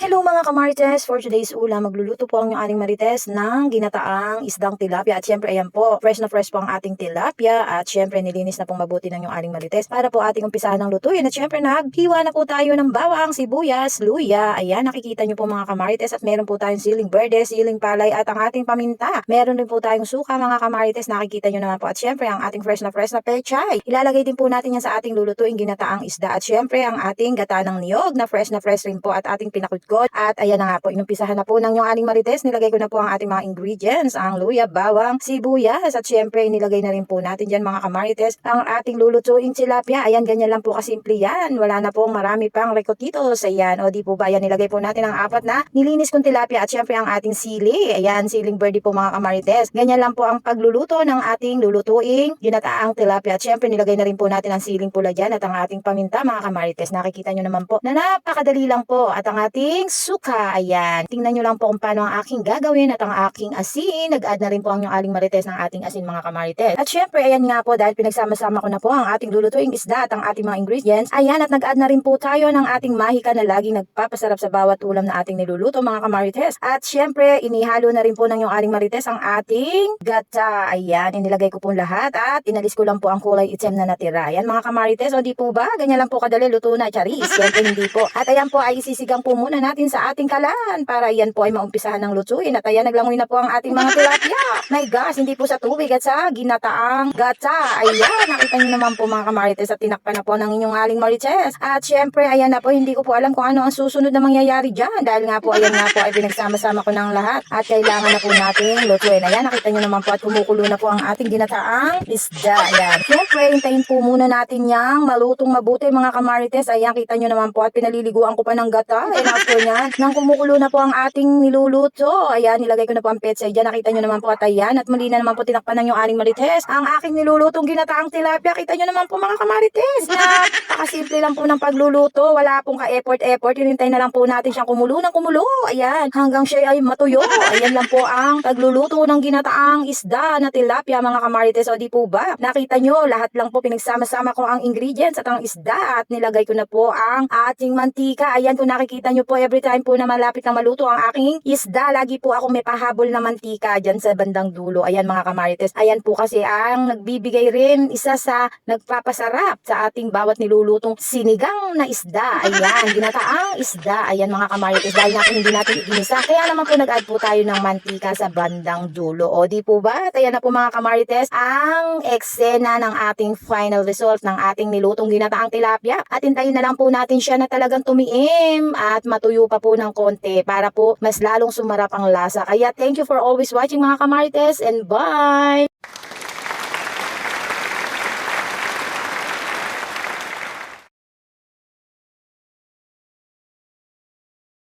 Hello mga kamarites, for today's ulam, magluluto po ang ating marites ng ginataang isdang tilapia. At syempre ayan po, fresh na fresh po ang ating tilapia. At syempre nilinis na pong mabuti ng yung ating marites para po ating umpisahan ng lutuin. At syempre naghiwa na po tayo ng bawang, sibuyas, luya. Ayan, nakikita nyo po mga kamarites. At meron po tayong siling berde, siling palay at ang ating paminta. Meron din po tayong suka mga kamarites, nakikita nyo naman po. At syempre ang ating fresh na pechay. Ilalagay din po natin yan sa ating lulutuin ginataang isda. At syempre ang ating gata ng niyog na fresh rin po at ating pinakutgot. At ayan na nga po, inumpisahan na po ng yung ating marites. Nilagay ko na po ang ating mga ingredients, ang luya, bawang, sibuyas. At syempre nilagay na rin po natin dyan mga kamarites ang ating lulutuing tilapia. Ayan, ganyan lang po kasimple yan. Wala na pong marami pang recotitos. Ayan, o di po ba, ayan, nilagay po natin ang apat na nilinis kong tilapia. At syempre ang ating sili. Ayan, siling birdie po mga kamarites. Ganyan lang po ang pagluluto ng ating lulutuing ginataang tilapia. At syempre nilagay na rin po natin ang siling pula dyan at ang ating paminta mga kamarites. Nakikita nyo naman po na napakadali lang po. At ang ating suka, ayan. Tingnan nyo lang po kung paano ang aking gagawin at ang aking asin. Nag-add na rin po ang yung aling marites ng ating asin mga kamarites. At syempre, ayan nga po, dahil pinagsama-sama ko na po ang ating lulutuing isda at ang ating mga ingredients, ayan, at nag-add na rin po tayo ng ating mahika na laging nagpapasarap sa bawat ulam na ating niluluto mga kamarites. At syempre, inihalo na rin po ng yung aling marites ang ating gata. Ayan, inilagay ko po lahat at inalis ko lang po ang kulay itim na natira. Ayan mga kamarites, o di po ba? Ganyan lang po kadali, luto na, charis. Syempre hindi po. At ayan po, ay isisigang po muna natin sa ating kalan para yan po ay maumpisahan ng lutuin. At ayan, naglangoy na po ang ating mga tilapia. My gosh, hindi po sa tubig at sa ginataang gata. Ayan, nakita nyo naman po mga kamarites at tinakpan na po ng inyong aling marites. At syempre, ayan na po, hindi ko po alam kung ano ang susunod na mangyayari dyan. Dahil nga po, ayan nga po, ay pinagsama-sama ko ng lahat. At kailangan na po natin lutuin. Ayan, nakita nyo naman po at kumukulo na po ang ating ginataang isda. Ayan. Syempre, hintayin po muna natin yang malutong mabuti mga kamarites. Ayan, kita nyo naman po at pinaliliguan ko pa ng gata. And after nyan, nang kumukulo na po ang ating niluluto. Ayan, nilagay ko na po ang petsay dyan. Nakita nyo naman po at ayan. At muli na naman po tinakpan ng yung aling marites. Ang aking nilulutong ginataang tilapia. Kita nyo naman po mga kamarites. Napakasimple lang po ng pagluluto. Wala pong ka-effort. Hinintay na lang po natin siyang kumulo ng kumulo. Ayan, hanggang siya ay matuyo. Ayan lang po ang pagluluto ng ginataang isda na tilapia mga kamarites. O di po ba? Nakita nyo, lahat lang po pinagsama-sama ko ang ingredients at ang isda. At nilagay ko na po ang ating mantika. Ayan, kung nakikita nyo po every time po na malapit na maluto ang aking isda, lagi po ako may pahabol na mantika dyan sa bandang dulo. Ayan mga kamarites. Ayan po kasi ang nagbibigay rin isa sa nagpapasarap sa ating bawat nilulutong sinigang na isda. Ayan, ginataang isda. Ayan mga kamarites. Dahil natin hindi natin iginisa, kaya naman po nag-add po tayo ng mantika sa bandang dulo. O di po ba? At ayan na po mga kamarites ang eksena ng ating final result ng ating nilutong ginataang tilapia. At hintayin na lang po natin siya na talagang tumiim at matuyo pa po ng konti para po mas lalong sumarap ang lasa. Kaya thank you for always watching mga kamarites and bye!